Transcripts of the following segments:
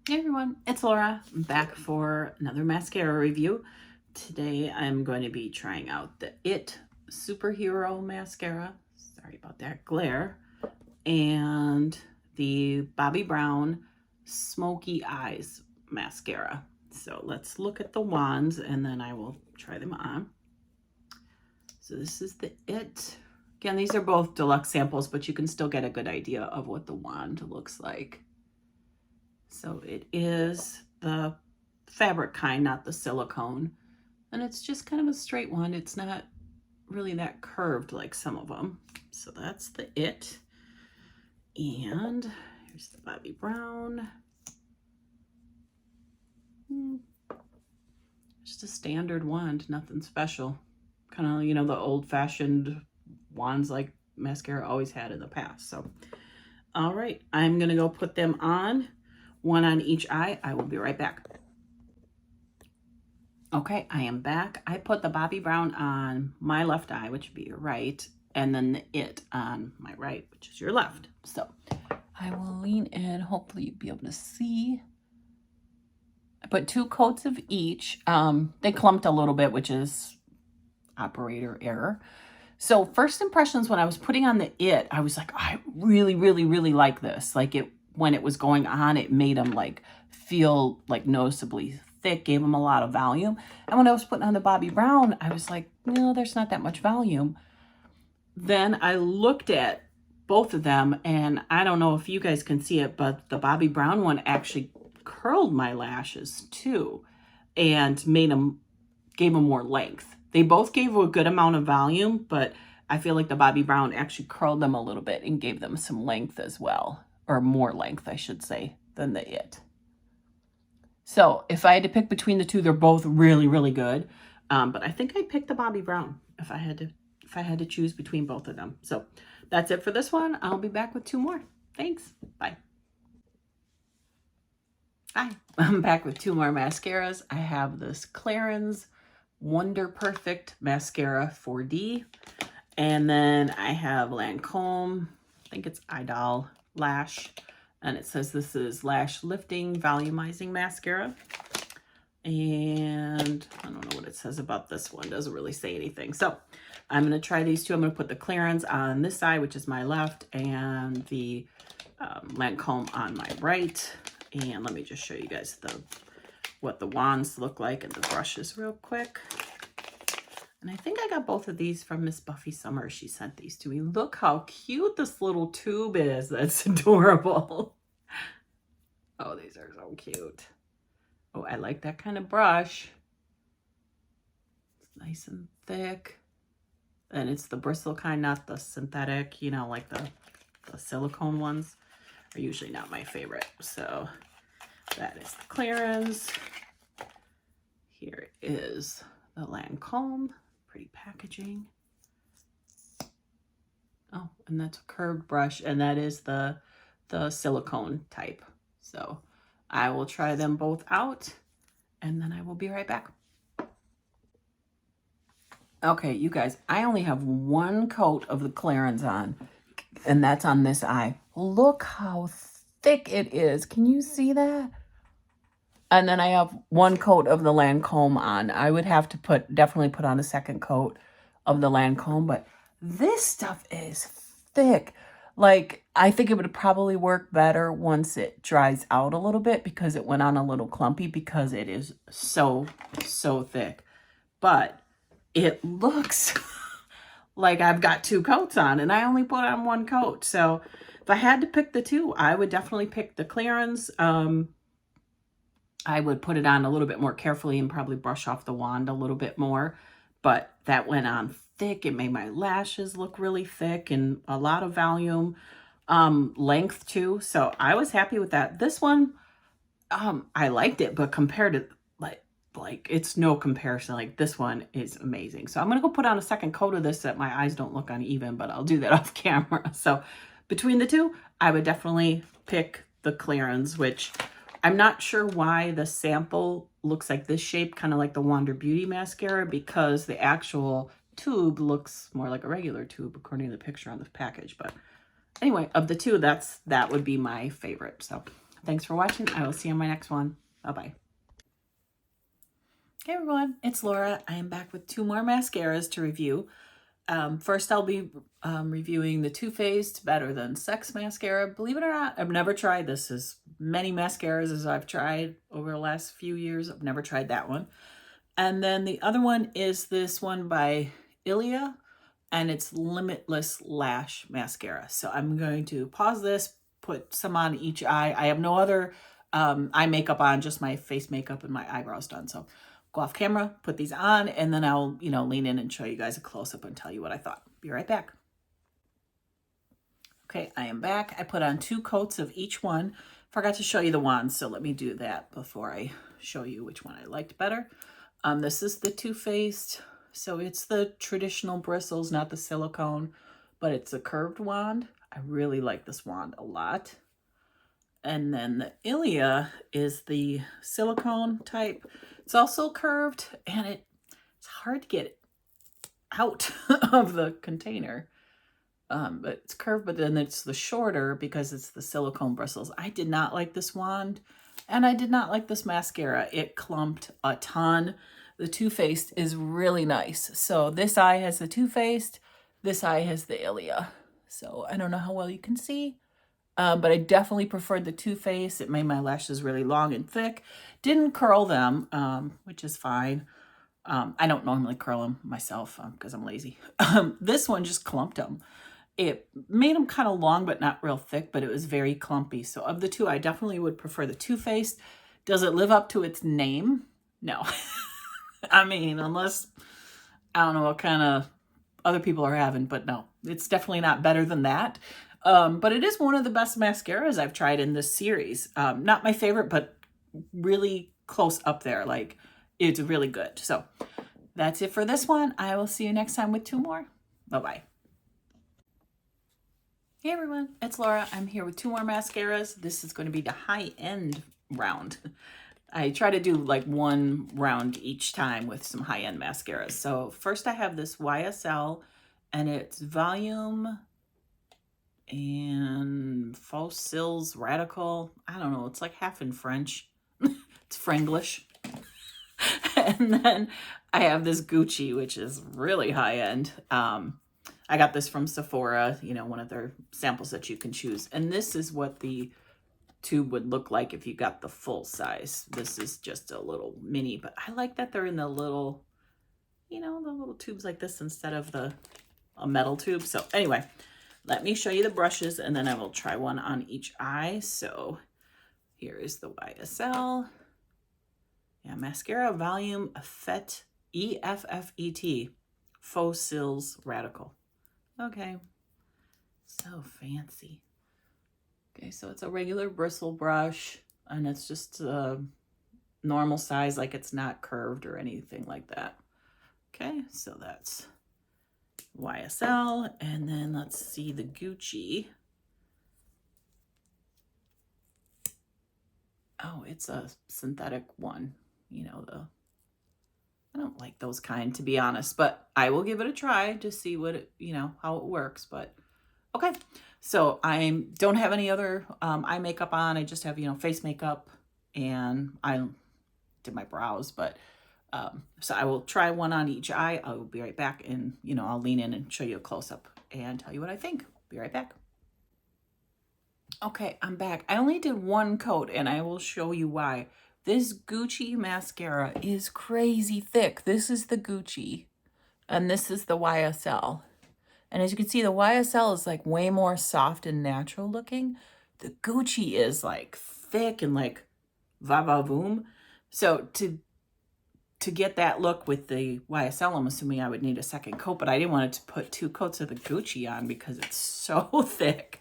Hey everyone, it's Laura. I'm back for another mascara review. Today I'm going to be trying out the It Superhero Mascara. Sorry about that glare. And the Bobbi Brown Smoky Eyes Mascara. So let's look at the wands and then I will try them on. So this is the It. Again, these are both deluxe samples, but you can still get a good idea of what the wand looks like. So it is the fabric kind, not the silicone. And it's just kind of a straight one. It's not really that curved like some of them. So that's the It. And here's the Bobbi Brown. Just a standard wand, nothing special. Kind of, you know, the old-fashioned wands like mascara always had in the past. So, all right, I'm going to go put them on. One on each eye. I will be right back. Okay, I am back. I put the Bobbi Brown on my left eye, which would be your right, and then the It on my right, which is your left. So I will lean in. Hopefully you'll be able to see. I put 2 coats of each. They clumped a little bit, which is operator error. So first impressions when I was putting on the It, I was like, I really, really, really like this. Like when it was going on, it made them like feel like noticeably thick, gave them a lot of volume. And when I was putting on the Bobbi Brown, I was like, no, there's not that much volume. Then I looked at both of them and I don't know if you guys can see it, but the Bobbi Brown one actually curled my lashes too and gave them more length. They both gave a good amount of volume, but I feel like the Bobbi Brown actually curled them a little bit and gave them some length as well, or more length, I should say, than the It. So if I had to pick between the two, they're both really, really good. But I think I'd pick the Bobbi Brown if I had to choose between both of them. So that's it for this one. I'll be back with 2 more. Thanks. Bye. Hi, I'm back with 2 more mascaras. I have this Clarins Wonder Perfect Mascara 4D. And then I have Lancome, I think it's Idole Lash. And it says this is Lash Lifting Volumizing Mascara. And I don't know what it says about this one. It doesn't really say anything. So I'm going to try these 2. I'm going to put the Clarins on this side, which is my left, and the Lancome on my right. And let me just show you guys what the wands look like and the brushes real quick. And I think I got both of these from Miss Buffy Summer. She sent these to me. Look how cute this little tube is. That's adorable. Oh, these are so cute. Oh, I like that kind of brush. It's nice and thick. And it's the bristle kind, not the synthetic, you know, like the silicone ones are usually not my favorite. So that is the Clarins. Here is the Lancome. Pretty packaging. Oh, and that's a curved brush, and that is the silicone type. So I will try them both out, and then I will be right back. Okay, you guys, I only have 1 coat of the Clarins on, and that's on this eye. Look how thick it is. Can you see that? And then I have 1 coat of the Lancome on. I would have to definitely put on a 2nd coat of the Lancome, but this stuff is thick. Like, I think it would probably work better once it dries out a little bit because it went on a little clumpy because it is so, so thick. But it looks like I've got 2 coats on and I only put on 1 coat. So if I had to pick the 2, I would definitely pick the Clarins. I would put it on a little bit more carefully and probably brush off the wand a little bit more. But that went on thick. It made my lashes look really thick and a lot of volume, length too. So I was happy with that. This one, I liked it, but compared to like it's no comparison. Like this one is amazing. So I'm going to go put on a 2nd coat of this so that my eyes don't look uneven, but I'll do that off camera. So between the 2, I would definitely pick the Clarins, which I'm not sure why the sample looks like this shape, kind of like the Wander Beauty mascara, because the actual tube looks more like a regular tube according to the picture on the package. But anyway, of the 2, that would be my favorite. So Thanks for watching. I will see you on my next one. Bye-bye. Hey everyone, it's Laura. I am back with 2 more mascaras to review. First, I'll be reviewing the Too Faced Better Than Sex Mascara. Believe it or not, I've never tried this. As many mascaras as I've tried over the last few years, I've never tried that one. And then the other one is this one by Ilia, and it's Limitless Lash Mascara. So I'm going to pause this, put some on each eye. I have no other eye makeup on, just my face makeup and my eyebrows done. So go off camera, put these on, and then I'll, lean in and show you guys a close-up and tell you what I thought. Be right back. Okay, I am back. I put on 2 coats of each one. Forgot to show you the wands, so let me do that before I show you which one I liked better. This is the Too Faced. So it's the traditional bristles, not the silicone, but it's a curved wand. I really like this wand a lot. And then the Ilia is the silicone type. It's also curved, and it's hard to get out of the container. But it's curved, but then it's the shorter because it's the silicone bristles. I did not like this wand, and I did not like this mascara. It clumped a ton. The Too Faced is really nice. So this eye has the Too Faced, this eye has the Ilia. So I don't know how well you can see. But I definitely preferred the Too Faced. It made my lashes really long and thick. Didn't curl them, which is fine. I don't normally curl them myself because I'm lazy. This one just clumped them. It made them kind of long but not real thick, but it was very clumpy. So of the 2, I definitely would prefer the Too Faced. Does it live up to its name? No. I mean, unless, I don't know what kind of other people are having, but no. It's definitely not better than that. But it is one of the best mascaras I've tried in this series. Not my favorite, but really close up there. Like, it's really good. So that's it for this one. I will see you next time with 2 more. Bye-bye. Hey everyone, it's Laura. I'm here with 2 more mascaras. This is going to be the high-end round. I try to do like 1 round each time with some high-end mascaras. So first I have this YSL, and it's Volume and Faux Cils Radical. I don't know. It's like half in French. It's Franglish. And then I have this Gucci, which is really high end. I got this from Sephora, one of their samples that you can choose. And this is what the tube would look like if you got the full size. This is just a little mini, but I like that they're in the little, the little tubes like this instead of a metal tube. So anyway, let me show you the brushes, and then I will try one on each eye. So here is the YSL. Yeah, Mascara Volume Effet, E-F-F-E-T, Faux Cils Radical. Okay, so fancy. Okay, so it's a regular bristle brush, and it's just a normal size, like it's not curved or anything like that. Okay, so that's YSL, and then let's see the Gucci. Oh, it's a synthetic one. I don't like those kind, to be honest, but I will give it a try to see what it, how it works. But okay, so I don't have any other eye makeup on. I just have, face makeup, and I did my brows, but so I will try one on each eye. I will be right back, and I'll lean in and show you a close-up and tell you what I think. Be right back. Okay, I'm back. I only did 1 coat, and I will show you why. This Gucci mascara is crazy thick. This is the Gucci, and this is the YSL. And as you can see, the YSL is like way more soft and natural looking. The Gucci is like thick and like va-va-voom. So to get that look with the YSL, I'm assuming I would need a 2nd coat, but I didn't want to put 2 coats of the Gucci on because it's so thick.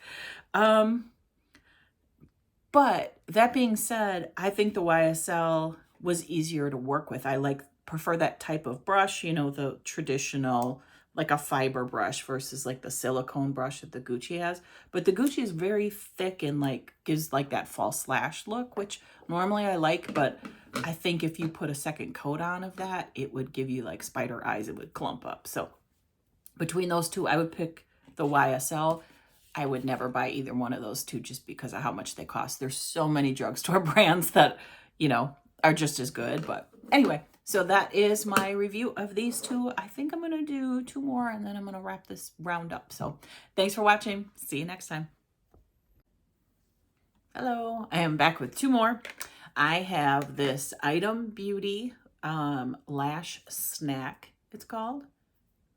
But that being said, I think the YSL was easier to work with. I prefer that type of brush, the traditional, like a fiber brush versus like the silicone brush that the Gucci has. But the Gucci is very thick and like gives like that false lash look, which normally I like, but I think if you put a 2nd coat on of that, it would give you like spider eyes. It would clump up. So between those 2, I would pick the YSL. I would never buy either one of those two just because of how much they cost. There's so many drugstore brands that, you know, are just as good. But anyway, so that is my review of these two. I think I'm going to do 2 more and then I'm going to wrap this round up. So thanks for watching. See you next time. Hello, I am back with 2 more. I have this Item Beauty Lash Snack, it's called.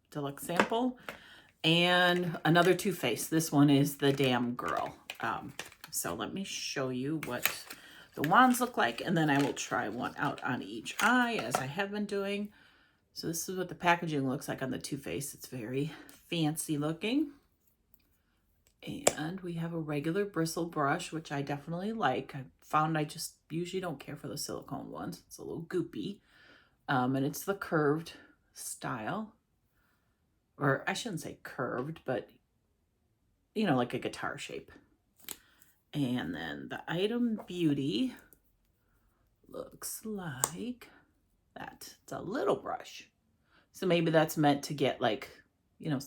Deluxe sample. And another Too Faced. This one is the Damn Girl. So let me show you what the wands look like, and then I will try one out on each eye as I have been doing. So this is what the packaging looks like on the Too Faced. It's very fancy looking. And we have a regular bristle brush, which I definitely like. I found I just usually don't care for the silicone ones. It's a little goopy. And it's the curved style. Or I shouldn't say curved, but, you know, like a guitar shape. And then the Item Beauty looks like that. It's a little brush. So maybe that's meant to get like, you know,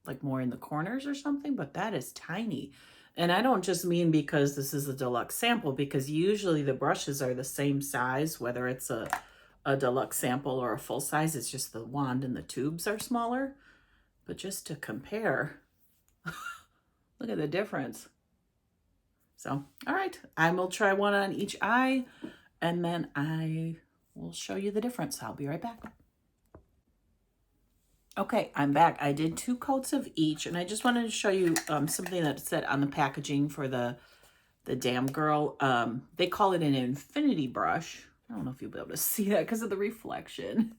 like more in the corners or something, but that is tiny. And I don't just mean because this is a deluxe sample, because usually the brushes are the same size, whether it's a deluxe sample or a full size. It's just the wand and the tubes are smaller. But just to compare, look at the difference. So, all right, I will try one on each eye, and then I will show you the difference. I'll be right back. Okay, I'm back. I did 2 coats of each, and I just wanted to show you something that said on the packaging for the Damn Girl. They call it an infinity brush. I don't know if you'll be able to see that because of the reflection.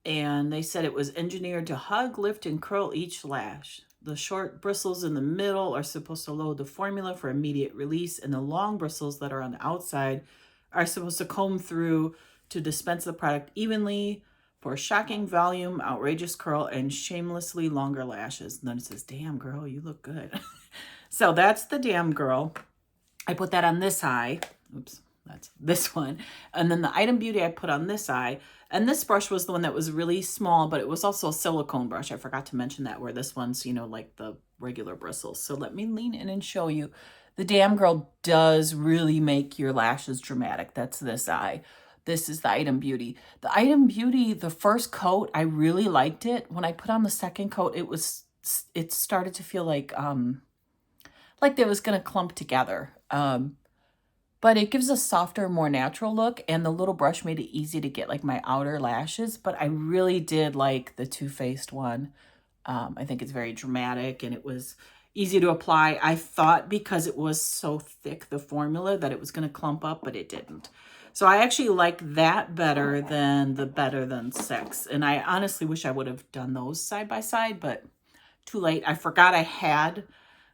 And they said it was engineered to hug, lift, and curl each lash. The short bristles in the middle are supposed to load the formula for immediate release, and the long bristles that are on the outside are supposed to comb through to dispense the product evenly for shocking volume, outrageous curl, and shamelessly longer lashes. And then it says, Damn Girl, you look good. So that's the Damn Girl. I put that on this eye. Oops. That's this one. And then the Item Beauty I put on this eye. And this brush was the one that was really small, but it was also a silicone brush. I forgot to mention that, where this one's, you know, like the regular bristles. So let me lean in and show you. The Damn Girl does really make your lashes dramatic. That's this eye. This is the Item Beauty. The Item Beauty, the first coat, I really liked it. When I put on the second coat, it started to feel like they was going to clump together. But it gives a softer, more natural look, and the little brush made it easy to get like my outer lashes. But I really did like the Too Faced one. I think it's very dramatic, and it was easy to apply. I thought because it was so thick, the formula, that it was going to clump up, but it didn't. So I actually like that better than the Better Than Sex. And I honestly wish I would have done those side by side, but too late. I forgot I had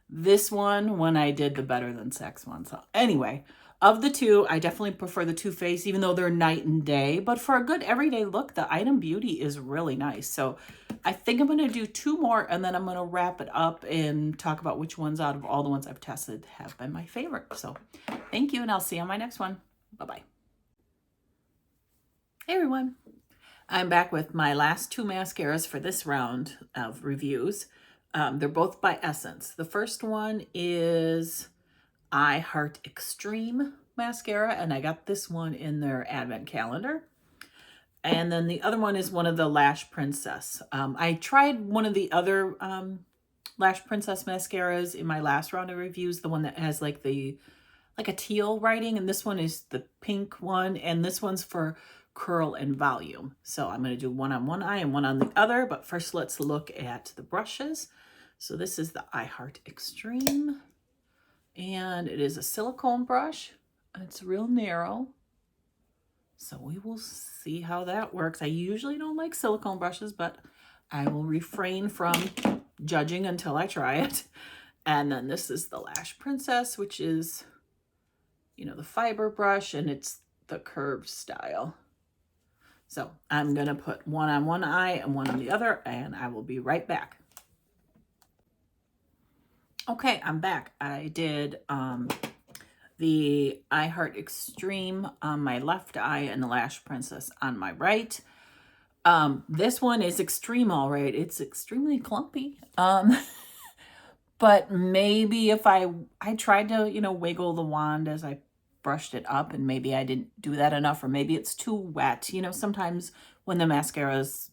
this one when I did the Better Than Sex one. So anyway, of the two, I definitely prefer the Too Faced, even though they're night and day. But for a good everyday look, the Item Beauty is really nice. So I think I'm going to do 2 more, and then I'm going to wrap it up and talk about which ones out of all the ones I've tested have been my favorite. So thank you, and I'll see you on my next one. Bye-bye. Hey, everyone. I'm back with my last 2 mascaras for this round of reviews. They're both by Essence. The first one is I Heart Extreme mascara, and I got this one in their advent calendar. And then the other one is one of the Lash Princess. I tried one of the other Lash Princess mascaras in my last round of reviews, the one that has like a teal writing, and this one is the pink one, and this one's for curl and volume. So I'm going to do one on one eye and one on the other, but first let's look at the brushes. So this is the I Heart Extreme, and it is a silicone brush. It's real narrow, so we will see how that works. I usually don't like silicone brushes, but I will refrain from judging until I try it. And then this is the Lash Princess, which is, you know, the fiber brush, and it's the curved style. So I'm going to put one on one eye and one on the other, and I will be right back. Okay, I'm back. I did the I Heart Extreme on my left eye and the Lash Princess on my right. This one is extreme, all right. It's extremely clumpy. But maybe if I tried to, you know, wiggle the wand as I brushed it up, and maybe I didn't do that enough, or maybe it's too wet. You know, sometimes when the mascara's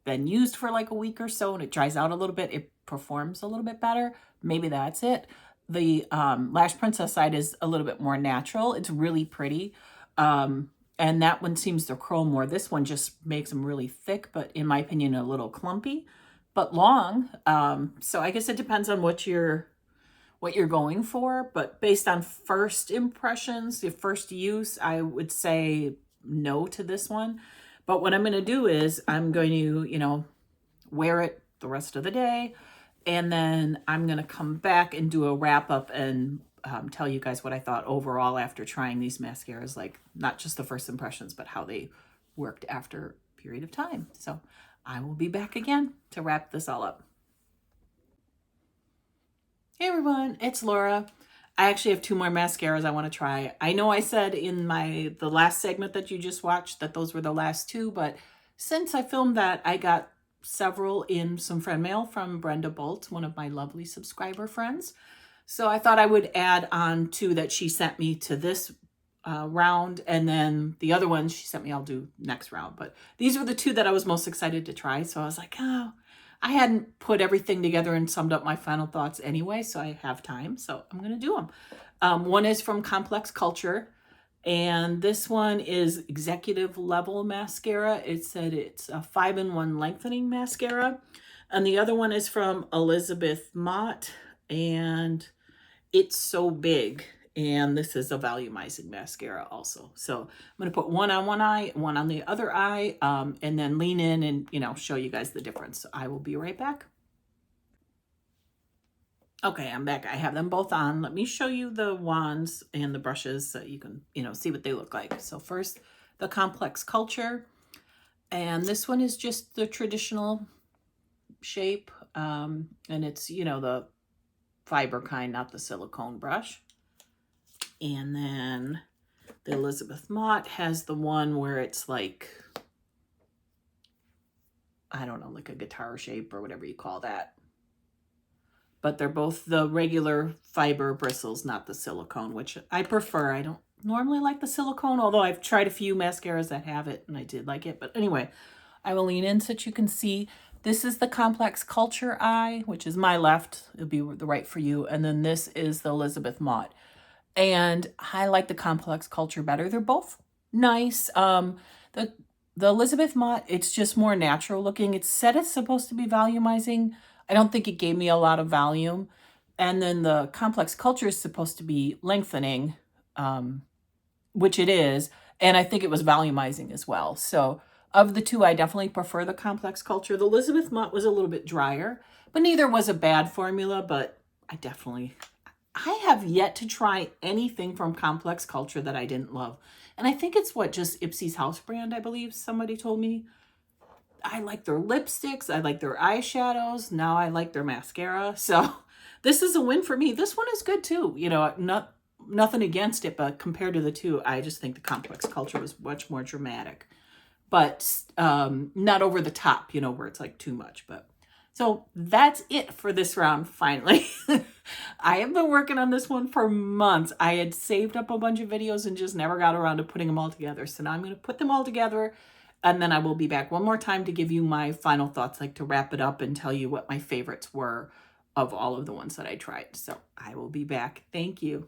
been used for like a week or so and it dries out a little bit, it performs a little bit better. Maybe that's it. The Lash Princess side is a little bit more natural. It's really pretty. And that one seems to curl more. This one just makes them really thick, but in my opinion, a little clumpy, but long. So I guess it depends on what you're going for. But based on first impressions, the first use, I would say no to this one. But what I'm going to do is I'm going to, you know, wear it the rest of the day. And then I'm going to come back and do a wrap up and tell you guys what I thought overall after trying these mascaras, like not just the first impressions, but how they worked after a period of time. So I will be back again to wrap this all up. Hey everyone, it's Laura. I actually have 2 more mascaras I want to try. I know I said in the last segment that you just watched that those were the last 2, but since I filmed that, I got several in some friend mail from Brenda Bolt, one of my lovely subscriber friends. So I thought I would add on 2 that she sent me to this round, and then the other ones she sent me I'll do next round. But these were the 2 that I was most excited to try. So I was like, oh, I hadn't put everything together and summed up my final thoughts anyway, so I have time. So I'm going to do them. One is from Complex Culture, and this one is Executive Level Mascara. It said it's a 5-in-1 lengthening mascara. And the other one is from Elizabeth Mott, and it's so big. And this is a volumizing mascara also. So I'm going to put one on one eye, one on the other eye, and then lean in and, you know, show you guys the difference. So I will be right back. Okay, I'm back. I have them both on. Let me show you the wands and the brushes so you can, you know, see what they look like. So first, the Complex Culture. And this one is just the traditional shape. And it's, you know, the fiber kind, not the silicone brush. And then the Elizabeth Mott has the one where it's like, I don't know, like a guitar shape or whatever you call that. But they're both the regular fiber bristles, not the silicone, which I prefer. I don't normally like the silicone, although I've tried a few mascaras that have it and I did like it. But anyway, I will lean in so that you can see. This is the Complex Culture eye, which is my left. It'll be the right for you. And then this is the Elizabeth Mott. And I like the Complex Culture better. They're both nice. The Elizabeth Mott, it's just more natural looking. It said it's supposed to be volumizing. I don't think it gave me a lot of volume. And then the Complex Culture is supposed to be lengthening, which it is. And I think it was volumizing as well. So of the 2, I definitely prefer the Complex Culture. The Elizabeth Mott was a little bit drier, but neither was a bad formula, but I have yet to try anything from Complex Culture that I didn't love. And I think it's just Ipsy's house brand, I believe somebody told me. I like their lipsticks. I like their eyeshadows. Now I like their mascara. So this is a win for me. This one is good too. You know, nothing against it, but compared to the 2, I just think the Complex Culture was much more dramatic. But not over the top, you know, where it's like too much. But so that's it for this round, finally. I have been working on this one for months. I had saved up a bunch of videos and just never got around to putting them all together. So now I'm going to put them all together, and then I will be back one more time to give you my final thoughts, like to wrap it up and tell you what my favorites were of all of the ones that I tried. So I will be back. Thank you.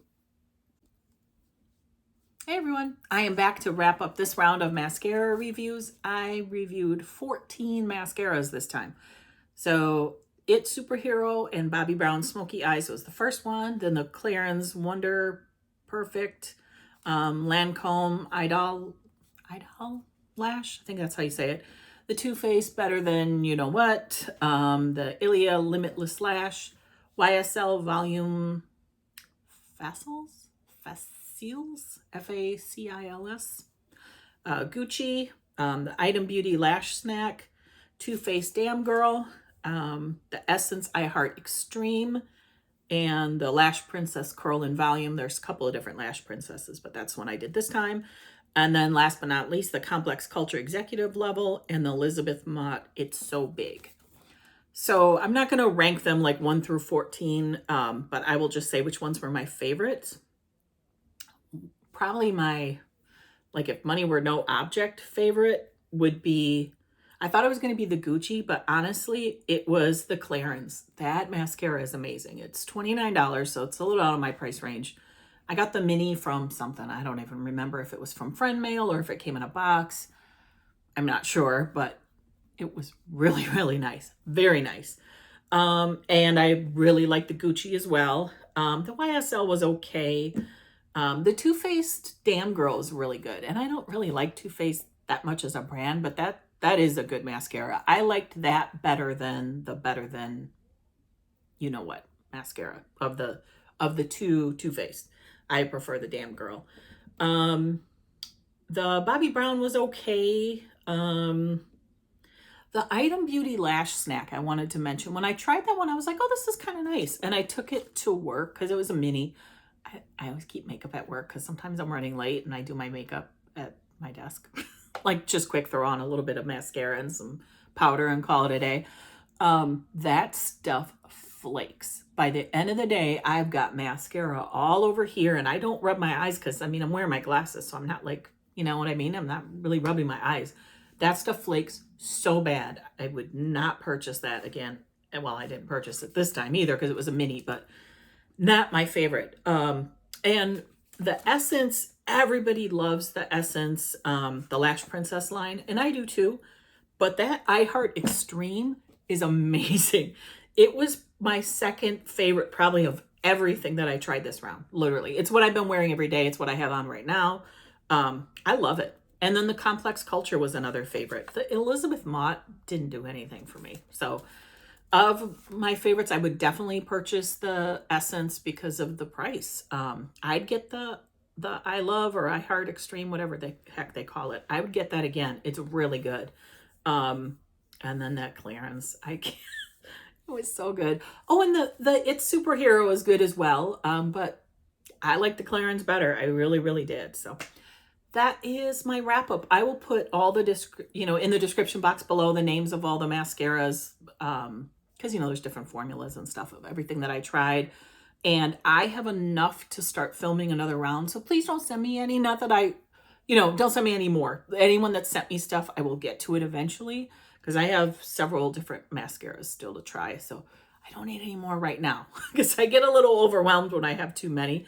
Hey everyone, I am back to wrap up this round of mascara reviews. I reviewed 14 mascaras this time. So It's Superhero and Bobbi Brown Smoky Eyes was the first one. Then the Clarins Wonder Perfect, Lancome Idole Lash, I think that's how you say it. The Too Faced Better Than You Know What, the Ilia Limitless Lash, YSL Volume Facils, F-A-C-I-L-S, Gucci, the Item Beauty Lash Snack, Too Faced Damn Girl, the Essence I Heart Extreme, and the Lash Princess Curl and Volume. There's a couple of different Lash Princesses, but that's one I did this time. And then last but not least, the Complex Culture Executive Level and the Elizabeth Mott It's So Big. So I'm not going to rank them like 1 through 14, but I will just say which ones were my favorites. Probably my, like if money were no object, favorite would be, I thought it was going to be the Gucci, but honestly, it was the Clarins. That mascara is amazing. It's $29, so it's a little out of my price range. I got the mini from something. I don't even remember if it was from friend mail or if it came in a box. I'm not sure, but it was really, really nice. Very nice. And I really like the Gucci as well. The YSL was okay. The Too Faced Damn Girl is really good. And I don't really like Too Faced that much as a brand, but that is a good mascara. I liked that better than you know what mascara of the two Too Faced. I prefer the Damn Girl. The Bobbi Brown was okay. The Item Beauty Lash Snack I wanted to mention. When I tried that one, I was like, oh, this is kind of nice. And I took it to work because it was a mini. I always keep makeup at work because sometimes I'm running late and I do my makeup at my desk. Like just quick throw on a little bit of mascara and some powder and call it a day. That stuff flakes. By the end of the day, I've got mascara all over here and I don't rub my eyes because, I mean, I'm wearing my glasses, so I'm not like, you know what I mean? I'm not really rubbing my eyes. That stuff flakes so bad. I would not purchase that again. And well, I didn't purchase it this time either because it was a mini, but not my favorite. And the Essence, everybody loves the Essence, the Lash Princess line, and I do too. But that I Heart Extreme is amazing. It was my second favorite probably of everything that I tried this round. Literally. It's what I've been wearing every day. It's what I have on right now. I love it. And then the Complex Culture was another favorite. The Elizabeth Mott didn't do anything for me. So of my favorites, I would definitely purchase the Essence because of the price. I'd get the I Love or I Heart Extreme, whatever the heck they call it. I would get that again. It's really good. And then that Clarins, I can't. It was so good. Oh, and the It's Superhero is good as well. But I like the Clarins better. I really, really did. So that is my wrap up. I will put all the in the description box below the names of all the mascaras. Because there's different formulas and stuff of everything that I tried. And I have enough to start filming another round. So please don't send me any, not that don't send me any more. Anyone that sent me stuff, I will get to it eventually. Because I have several different mascaras still to try. So I don't need any more right now. Because I get a little overwhelmed when I have too many.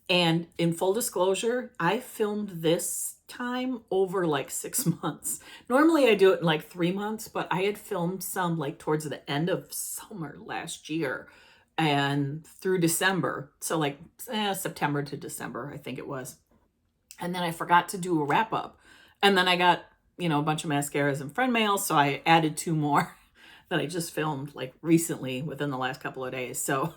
And in full disclosure, I filmed this time over like 6 months. Normally I do it in like 3 months, but I had filmed some like towards the end of summer last year and through December. So like September to December, I think it was. And then I forgot to do a wrap up. And then I got, a bunch of mascaras and friend mail. So I added 2 more that I just filmed like recently within the last couple of days. So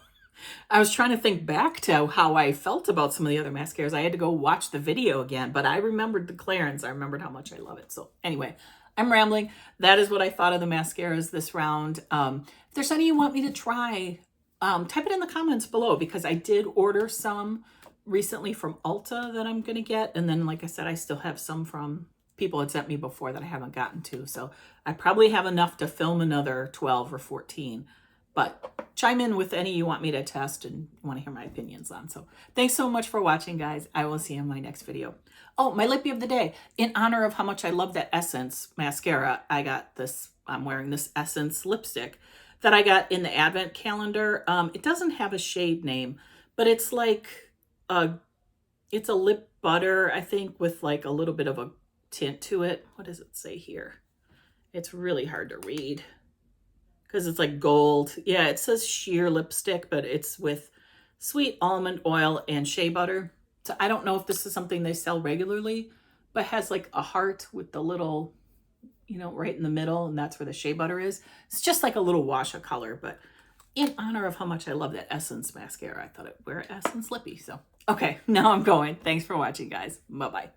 I was trying to think back to how I felt about some of the other mascaras. I had to go watch the video again, but I remembered the Clarins. I remembered how much I love it. So anyway, I'm rambling. That is what I thought of the mascaras this round. If there's any you want me to try, type it in the comments below because I did order some recently from Ulta that I'm going to get. And then, like I said, I still have some from people had sent me before that I haven't gotten to. So I probably have enough to film another 12 or 14. But chime in with any you want me to test and want to hear my opinions on. So thanks so much for watching, guys. I will see you in my next video. Oh, my lippy of the day. In honor of how much I love that Essence mascara, I got this. I'm wearing this Essence lipstick that I got in the Advent calendar. It doesn't have a shade name, but it's like it's a lip butter, I think, with like a little bit of a tint to it. What does it say here? It's really hard to read because it's like gold. Yeah, it says sheer lipstick, but it's with sweet almond oil and shea butter. So I don't know if this is something they sell regularly, but has like a heart with the little, right in the middle, and that's where the shea butter is. It's just like a little wash of color, but in honor of how much I love that Essence mascara, I thought I'd wear Essence Lippy. So, okay, now I'm going. Thanks for watching, guys. Bye-bye.